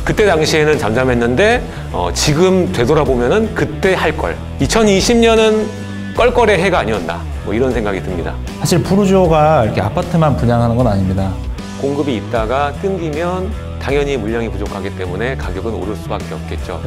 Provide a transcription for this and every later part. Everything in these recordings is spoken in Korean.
그때 당시에는 잠잠했는데 지금 되돌아보면은 그때 할 걸. 2020년은 껄껄의 해가 아니었나, 뭐 이런 생각이 듭니다. 사실 푸르지오가 이렇게 아파트만 분양하는 건 아닙니다. 공급이 있다가 끊기면 당연히 물량이 부족하기 때문에 가격은 오를 수밖에 없겠죠.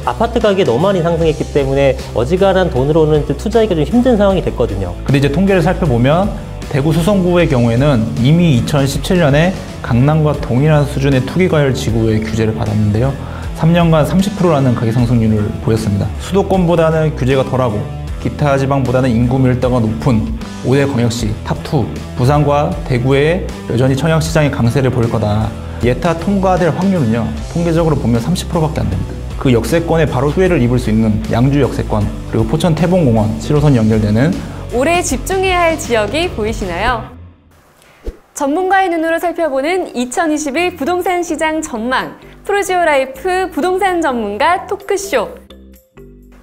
아파트 가격이 너무 많이 상승했기 때문에 어지간한 돈으로는 투자하기가 좀 힘든 상황이 됐거든요. 근데 이제 통계를 살펴보면 대구 수성구의 경우에는 이미 2017년에 강남과 동일한 수준의 투기과열 지구의 규제를 받았는데요. 3년간 30%라는 가격 상승률을 보였습니다. 수도권보다는 규제가 덜하고 기타 지방보다는 인구 밀도가 높은 5대 광역시 탑2 부산과 대구에 여전히 청약시장이 강세를 보일 거다. 예타 통과될 확률은요, 통계적으로 보면 30%밖에 안 됩니다. 그 역세권에 바로 수혜를 입을 수 있는 양주 역세권, 그리고 포천 태봉공원 7호선이 연결되는 올해 집중해야 할 지역이 보이시나요? 전문가의 눈으로 살펴보는 2021 부동산 시장 전망, 푸르지오 라이프 부동산 전문가 토크쇼.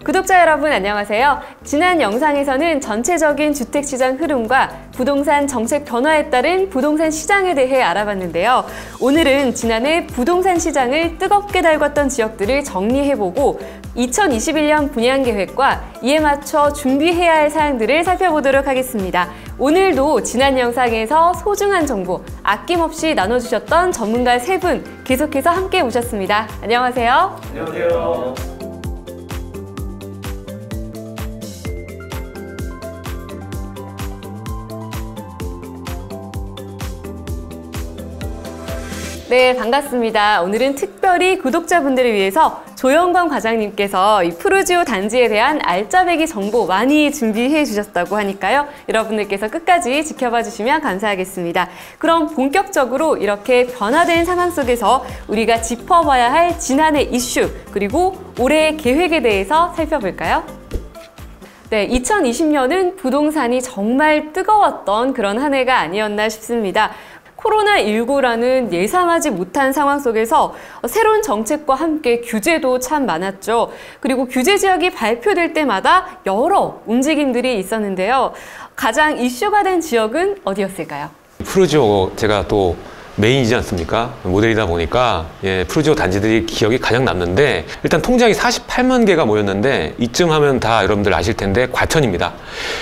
구독자 여러분 안녕하세요. 지난 영상에서는 전체적인 주택시장 흐름과 부동산 정책 변화에 따른 부동산 시장에 대해 알아봤는데요. 오늘은 지난해 부동산 시장을 뜨겁게 달궜던 지역들을 정리해보고 2021년 분양계획과 이에 맞춰 준비해야 할 사항들을 살펴보도록 하겠습니다. 오늘도 지난 영상에서 소중한 정보 아낌없이 나눠주셨던 전문가 3분 계속해서 함께 오셨습니다. 안녕하세요. 안녕하세요. 네, 반갑습니다. 오늘은 특별히 구독자분들을 위해서 조영광 과장님께서 이 푸르지오 단지에 대한 알짜배기 정보 많이 준비해 주셨다고 하니까요. 여러분들께서 끝까지 지켜봐 주시면 감사하겠습니다. 그럼 본격적으로 이렇게 변화된 상황 속에서 우리가 짚어봐야 할 지난해 이슈 그리고 올해의 계획에 대해서 살펴볼까요? 네, 2020년은 부동산이 정말 뜨거웠던 그런 한 해가 아니었나 싶습니다. 코로나19라는 예상하지 못한 상황 속에서 새로운 정책과 함께 규제도 참 많았죠. 그리고 규제 지역이 발표될 때마다 여러 움직임들이 있었는데요. 가장 이슈가 된 지역은 어디였을까요? 푸르지오 제가 또 메인이지 않습니까? 모델이다 보니까 푸르지오 단지들이 기억이 가장 남는데, 일단 통장이 48만 개가 모였는데 이쯤 하면 다 여러분들 아실 텐데 과천입니다.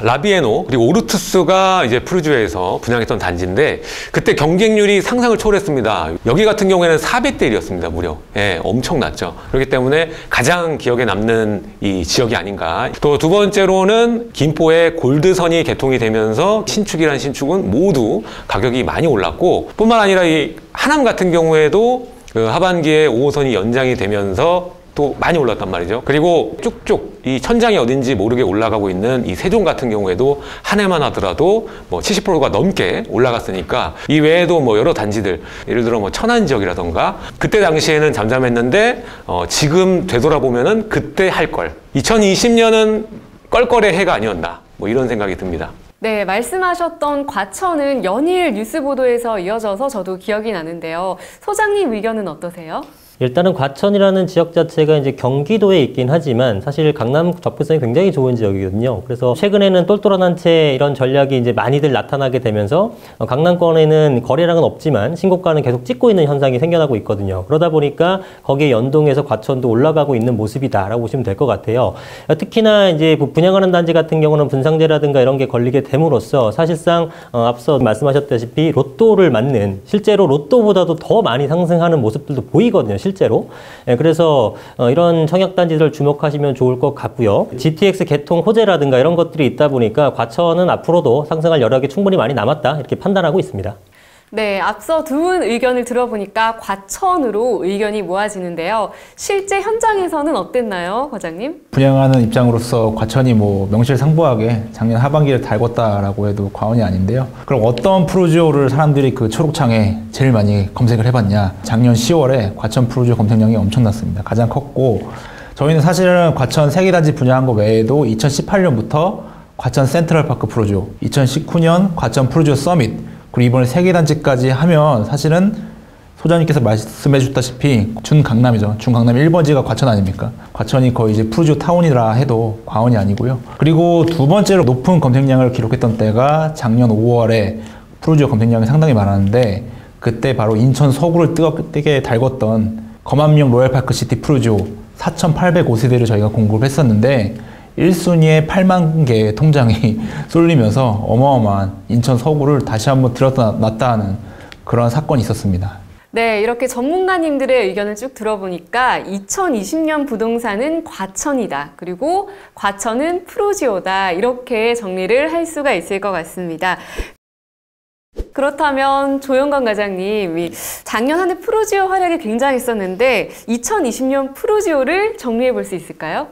라비에노 그리고 오르투스가 이제 푸르지오에서 분양했던 단지인데 그때 경쟁률이 상상을 초월했습니다. 여기 같은 경우에는 400대 1이었습니다. 무려. 엄청났죠. 그렇기 때문에 가장 기억에 남는 이 지역이 아닌가. 또 두 번째로는 김포의 골드선이 개통이 되면서 신축이란 신축은 모두 가격이 많이 올랐고, 뿐만 아니라 이 하남 같은 경우에도 그 하반기에 5호선이 연장이 되면서 또 많이 올랐단 말이죠. 그리고 쭉쭉 이 천장이 어딘지 모르게 올라가고 있는 이 세종 같은 경우에도 한 해만 하더라도 뭐 70%가 넘게 올라갔으니까, 이 외에도 뭐 여러 단지들, 예를 들어 뭐 천안 지역이라던가 그때 당시에는 잠잠했는데 지금 되돌아보면은 그때 할 걸. 2020년은 껄껄의 해가 아니었나, 뭐 이런 생각이 듭니다. 네, 말씀하셨던 과천은 연일 뉴스 보도에서 이어져서 저도 기억이 나는데요. 소장님 의견은 어떠세요? 일단은 과천이라는 지역 자체가 이제 경기도에 있긴 하지만 사실 강남 접근성이 굉장히 좋은 지역이거든요. 그래서 최근에는 똘똘한 한 채 이런 전략이 이제 많이들 나타나게 되면서 강남권에는 거래량은 없지만 신고가는 계속 찍고 있는 현상이 생겨나고 있거든요. 그러다 보니까 거기에 연동해서 과천도 올라가고 있는 모습이다라고 보시면 될 것 같아요. 특히나 이제 분양하는 단지 같은 경우는 분상제라든가 이런 게 걸리게 됨으로써 사실상 앞서 말씀하셨다시피 로또를 맞는, 실제로 로또보다도 더 많이 상승하는 모습들도 보이거든요. 실제로. 그래서 이런 청약단지들 주목하시면 좋을 것 같고요. GTX 개통 호재라든가 이런 것들이 있다 보니까 과천은 앞으로도 상승할 여력이 충분히 많이 남았다, 이렇게 판단하고 있습니다. 네, 앞서 두 분 의견을 들어보니까 과천으로 의견이 모아지는데요. 실제 현장에서는 어땠나요, 과장님? 분양하는 입장으로서 과천이 뭐 명실상부하게 작년 하반기를 달궜다라고 해도 과언이 아닌데요. 그럼 어떤 푸르지오를 사람들이 그 초록창에 제일 많이 검색을 해봤냐? 작년 10월에 과천 푸르지오 검색량이 엄청났습니다. 가장 컸고, 저희는 사실은 과천 3개 단지 분양한 거 외에도 2018년부터 과천 센트럴파크 푸르지오, 2019년 과천 푸르지오 서밋, 그리고 이번에 3개 단지까지 하면 사실은 소장님께서 말씀해 주셨다시피 준강남이죠. 준강남 1번지가 과천 아닙니까? 과천이 거의 이제 푸르지오 타운이라 해도 과언이 아니고요. 그리고 두 번째로 높은 검색량을 기록했던 때가 작년 5월에 푸르지오 검색량이 상당히 많았는데, 그때 바로 인천 서구를 뜨겁게 달궜던 검암역 로얄파크시티 푸르지오 4,805세대를 저희가 공급을 했었는데 1순위에 8만 개의 통장이 쏠리면서 어마어마한 인천 서구를 다시 한번 들었다 놨다 하는 그런 사건이 있었습니다. 네, 이렇게 전문가님들의 의견을 쭉 들어보니까 2020년 부동산은 과천이다. 그리고 과천은 푸르지오다. 이렇게 정리를 할 수가 있을 것 같습니다. 그렇다면 조영관 과장님, 작년 한 해 푸르지오 활약이 굉장했었는데 2020년 푸르지오를 정리해 볼 수 있을까요?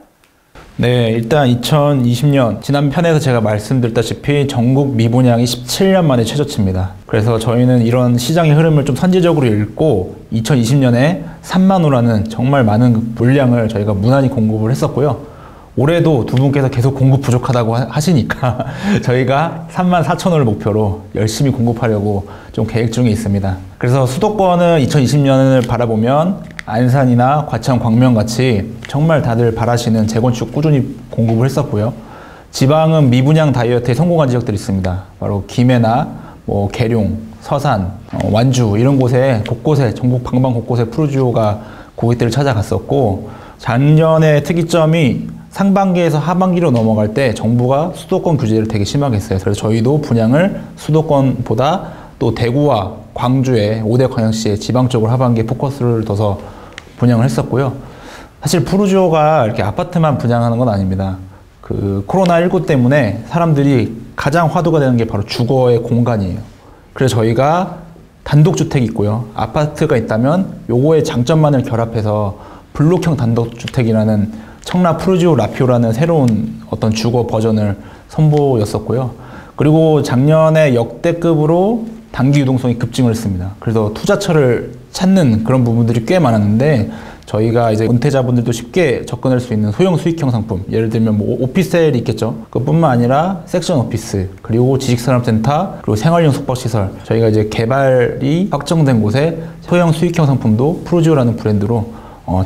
네, 일단 2020년 지난 편에서 제가 말씀드렸다시피 전국 미분양이 17년 만에 최저치입니다. 그래서 저희는 이런 시장의 흐름을 좀 선제적으로 읽고 2020년에 3만 호라는 정말 많은 물량을 저희가 무난히 공급을 했었고요. 올해도 두 분께서 계속 공급 부족하다고 하시니까 저희가 3만 4천 호를 목표로 열심히 공급하려고 좀 계획 중에 있습니다. 그래서 수도권은 2020년을 바라보면 안산이나 과천, 광명 같이 정말 다들 바라시는 재건축 꾸준히 공급을 했었고요. 지방은 미분양 다이어트에 성공한 지역들이 있습니다. 바로 김해나 계룡, 서산, 완주 이런 곳에 곳곳에 전국 방방 곳곳에 푸르지오가 고객들을 찾아갔었고 작년의 특이점이 상반기에서 하반기로 넘어갈 때 정부가 수도권 규제를 되게 심하게 했어요. 그래서 저희도 분양을 수도권보다 또 대구와 광주의 5대 광역시의 지방 쪽으로 하반기에 포커스를 둬서 분양을 했었고요. 사실 푸르지오가 이렇게 아파트만 분양하는 건 아닙니다. 그 코로나19 때문에 사람들이 가장 화두가 되는 게 바로 주거의 공간이에요. 그래서 저희가 단독주택이 있고요. 아파트가 있다면 요거의 장점만을 결합해서 블록형 단독주택이라는 청라 푸르지오 라피오라는 새로운 어떤 주거 버전을 선보였었고요. 그리고 작년에 역대급으로 단기 유동성이 급증을 했습니다. 그래서 투자처를 찾는 그런 부분들이 꽤 많았는데 저희가 이제 은퇴자분들도 쉽게 접근할 수 있는 소형 수익형 상품, 예를 들면 오피스텔이 있겠죠. 그뿐만 아니라 섹션 오피스, 그리고 지식산업센터, 그리고 생활용 숙박시설, 저희가 이제 개발이 확정된 곳에 소형 수익형 상품도 푸르지오라는 브랜드로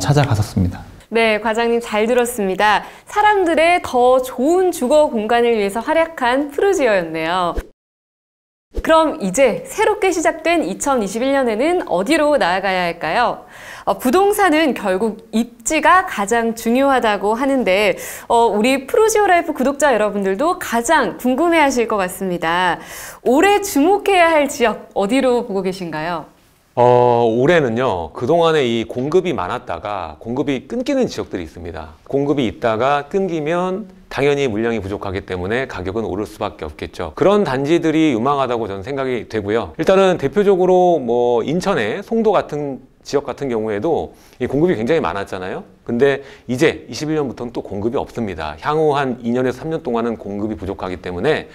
찾아갔었습니다. 네, 과장님 잘 들었습니다. 사람들의 더 좋은 주거 공간을 위해서 활약한 푸르지오였네요. 그럼 이제 새롭게 시작된 2021년에는 어디로 나아가야 할까요? 부동산은 결국 입지가 가장 중요하다고 하는데 우리 푸르지오 라이프 구독자 여러분들도 가장 궁금해하실 것 같습니다. 올해 주목해야 할 지역 어디로 보고 계신가요? 올해는요, 그동안에 이 공급이 많았다가 공급이 끊기는 지역들이 있습니다. 공급이 있다가 끊기면 당연히 물량이 부족하기 때문에 가격은 오를 수밖에 없겠죠. 그런 단지들이 유망하다고 저는 생각이 되고요. 일단은 대표적으로 인천의 송도 같은 지역 같은 경우에도 이 공급이 굉장히 많았잖아요. 근데 이제 21년부터는 또 공급이 없습니다. 향후 한 2년에서 3년 동안은 공급이 부족하기 때문에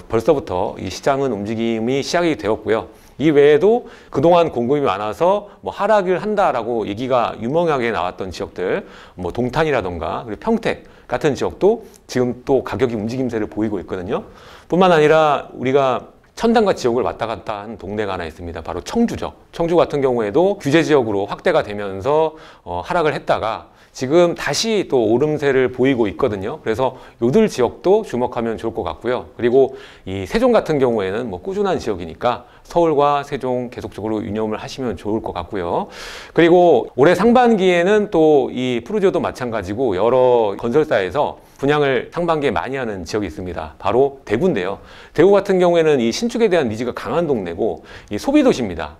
벌써부터 이 시장은 움직임이 시작이 되었고요. 이 외에도 그동안 공급이 많아서 하락을 한다라고 얘기가 유명하게 나왔던 지역들, 동탄이라던가 그리고 평택 같은 지역도 지금 또 가격이 움직임세를 보이고 있거든요. 뿐만 아니라 우리가 천당과 지역을 왔다 갔다 한 동네가 하나 있습니다. 바로 청주죠. 청주 같은 경우에도 규제 지역으로 확대가 되면서 하락을 했다가 지금 다시 또 오름세를 보이고 있거든요. 그래서 요들 지역도 주목하면 좋을 것 같고요. 그리고 이 세종 같은 경우에는 꾸준한 지역이니까 서울과 세종 계속적으로 유념을 하시면 좋을 것 같고요. 그리고 올해 상반기에는 또 이 푸르지오도 마찬가지고 여러 건설사에서 분양을 상반기에 많이 하는 지역이 있습니다. 바로 대구인데요. 대구 같은 경우에는 이 신축에 대한 니즈가 강한 동네고 이 소비도시입니다.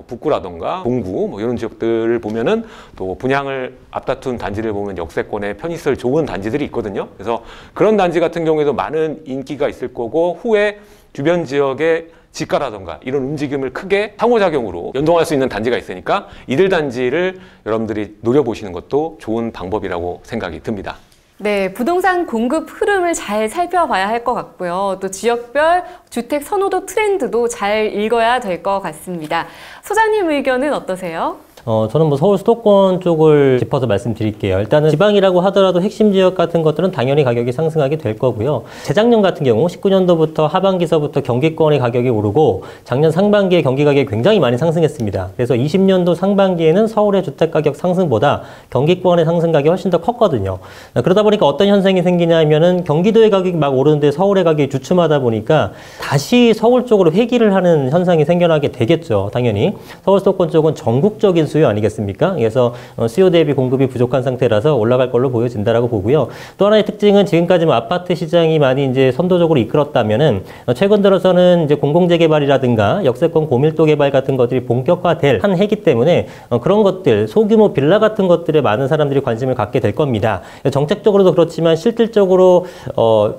북구라던가 동구 이런 지역들을 보면은 또 분양을 앞다툰 단지를 보면 역세권에 편의시설 좋은 단지들이 있거든요. 그래서 그런 단지 같은 경우에도 많은 인기가 있을 거고 후에 주변 지역의 지가라던가 이런 움직임을 크게 상호작용으로 연동할 수 있는 단지가 있으니까 이들 단지를 여러분들이 노려보시는 것도 좋은 방법이라고 생각이 듭니다. 네, 부동산 공급 흐름을 잘 살펴봐야 할 것 같고요. 또 지역별 주택 선호도 트렌드도 잘 읽어야 될 것 같습니다. 소장님 의견은 어떠세요? 저는 뭐 서울 수도권 쪽을 짚어서 말씀드릴게요. 일단은 지방이라고 하더라도 핵심 지역 같은 것들은 당연히 가격이 상승하게 될 거고요. 재작년 같은 경우 19년도부터 하반기서부터 경기권의 가격이 오르고 작년 상반기에 경기 가격이 굉장히 많이 상승했습니다. 그래서 20년도 상반기에는 서울의 주택가격 상승보다 경기권의 상승 가격이 훨씬 더 컸거든요. 그러다 보니까 어떤 현상이 생기냐면은 경기도의 가격이 막 오르는데 서울의 가격이 주춤하다 보니까 다시 서울 쪽으로 회귀를 하는 현상이 생겨나게 되겠죠. 당연히 서울 수도권 쪽은 전국적인 수요 아니겠습니까? 그래서 수요 대비 공급이 부족한 상태라서 올라갈 걸로 보여진다라고 보고요. 또 하나의 특징은 지금까지 뭐 아파트 시장이 많이 이제 선도적으로 이끌었다면은 최근 들어서는 이제 공공재개발이라든가 역세권 고밀도 개발 같은 것들이 본격화될 한 해기 때문에 그런 것들 소규모 빌라 같은 것들에 많은 사람들이 관심을 갖게 될 겁니다. 정책적으로도 그렇지만 실질적으로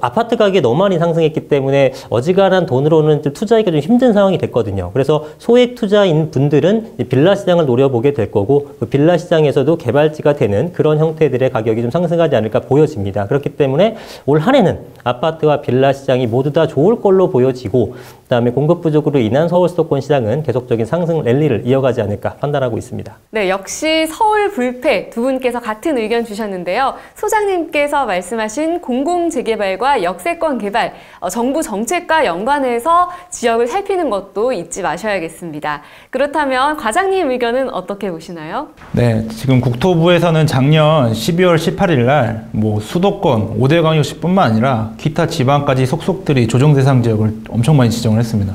아파트 가격이 너무 많이 상승했기 때문에 어지간한 돈으로는 투자하기가 좀 힘든 상황이 됐거든요. 그래서 소액 투자인 분들은 빌라 시장을 노려보게 될 거고 그 빌라 시장에서도 개발지가 되는 그런 형태들의 가격이 좀 상승하지 않을까 보여집니다. 그렇기 때문에 올 한 해는 아파트와 빌라 시장이 모두 다 좋을 걸로 보여지고 그다음에 공급 부족으로 인한 서울 수도권 시장은 계속적인 상승 랠리를 이어가지 않을까 판단하고 있습니다. 네, 역시 서울 불패 두 분께서 같은 의견 주셨는데요. 소장님께서 말씀하신 공공재개발과 역세권 개발, 정부 정책과 연관해서 지역을 살피는 것도 잊지 마셔야겠습니다. 그렇다면 과장님 의견은 어떻게 보시나요? 네, 지금 국토부에서는 작년 12월 18일 날 뭐 수도권 5대 광역시뿐만 아니라 기타 지방까지 속속들이 조정 대상 지역을 엄청 많이 지정을 했습니다.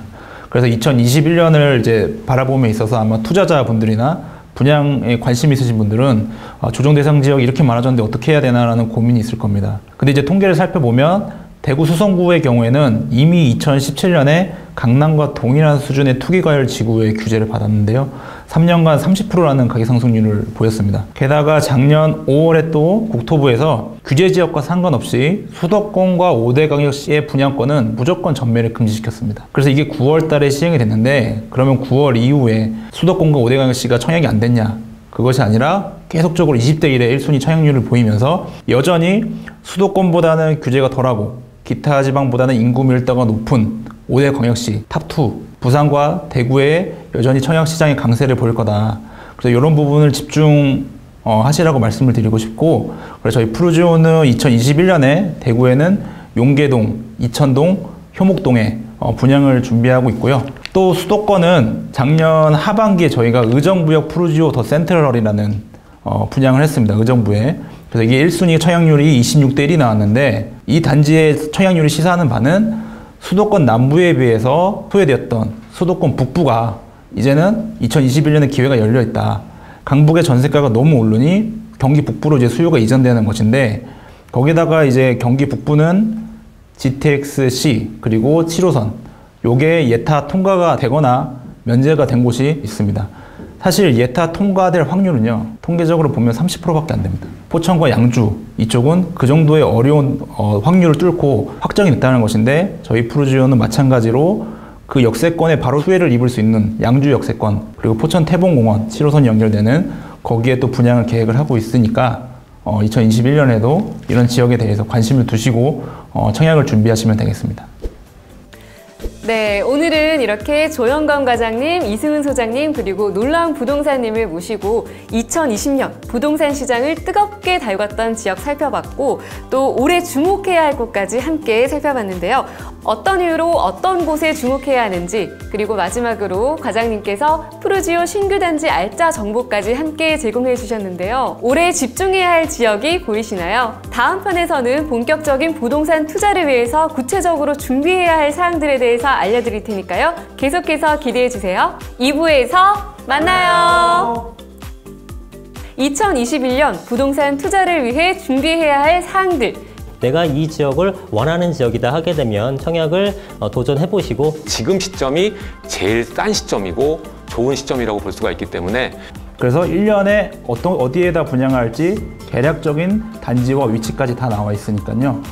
그래서 2021년을 이제 바라봄에 있어서 아마 투자자분들이나 분양에 관심 있으신 분들은 조정 대상 지역이 이렇게 많아졌는데 어떻게 해야 되나라는 고민이 있을 겁니다. 근데 이제 통계를 살펴보면 대구 수성구의 경우에는 이미 2017년에 강남과 동일한 수준의 투기과열 지구의 규제를 받았는데요. 3년간 30%라는 가격 상승률을 보였습니다. 게다가 작년 5월에 또 국토부에서 규제 지역과 상관없이 수도권과 5대 광역시의 분양권은 무조건 전매를 금지시켰습니다. 그래서 이게 9월 달에 시행이 됐는데 그러면 9월 이후에 수도권과 5대 광역시가 청약이 안 됐냐? 그것이 아니라 계속적으로 20대 1의 1순위 청약률을 보이면서 여전히 수도권보다는 규제가 덜하고 기타 지방보다는 인구 밀도가 높은 5대 광역시 탑2 부산과 대구에 여전히 청약 시장의 강세를 보일 거다. 그래서 이런 부분을 집중하시라고 말씀을 드리고 싶고 그래서 저희 푸르지오는 2021년에 대구에는 용계동, 이천동, 효목동에 분양을 준비하고 있고요. 또 수도권은 작년 하반기에 저희가 의정부역 푸르지오 더 센트럴이라는 분양을 했습니다. 의정부에. 그래서 이게 1순위 청약률이 26대 1이 나왔는데 이 단지의 청약률이 시사하는 바는 수도권 남부에 비해서 소외되었던 수도권 북부가 이제는 2021년에 기회가 열려 있다. 강북의 전세가가 너무 오르니 경기 북부로 이제 수요가 이전되는 것인데 거기다가 이제 경기 북부는 GTX-C 그리고 7호선 요게 예타 통과가 되거나 면제가 된 곳이 있습니다. 사실 예타 통과될 확률은요 통계적으로 보면 30%밖에 안 됩니다. 포천과 양주 이쪽은 그 정도의 어려운 확률을 뚫고 확정이 됐다는 것인데 저희 푸르지오는 마찬가지로 그 역세권에 바로 수혜를 입을 수 있는 양주 역세권 그리고 포천 태봉공원 7호선이 연결되는 거기에 또 분양을 계획을 하고 있으니까 2021년에도 이런 지역에 대해서 관심을 두시고 청약을 준비하시면 되겠습니다. 네, 오늘은 이렇게 조영관 과장님, 이승은 소장님, 그리고 놀라운 부동산님을 모시고 2020년 부동산 시장을 뜨겁게 달궜던 지역 살펴봤고 또 올해 주목해야 할 곳까지 함께 살펴봤는데요. 어떤 이유로 어떤 곳에 주목해야 하는지 그리고 마지막으로 과장님께서 푸르지오 신규 단지 알짜 정보까지 함께 제공해 주셨는데요. 올해 집중해야 할 지역이 보이시나요? 다음 편에서는 본격적인 부동산 투자를 위해서 구체적으로 준비해야 할 사항들에 대해서 알려드릴 테니까요. 계속해서 기대해 주세요. 2부에서 만나요. 2021년 부동산 투자를 위해 준비해야 할 사항들. 내가 이 지역을 원하는 지역이다 하게 되면 청약을 도전해보시고 지금 시점이 제일 싼 시점이고 좋은 시점이라고 볼 수가 있기 때문에 그래서 1년에 어디에다 분양할지 대략적인 단지와 위치까지 다 나와 있으니까요.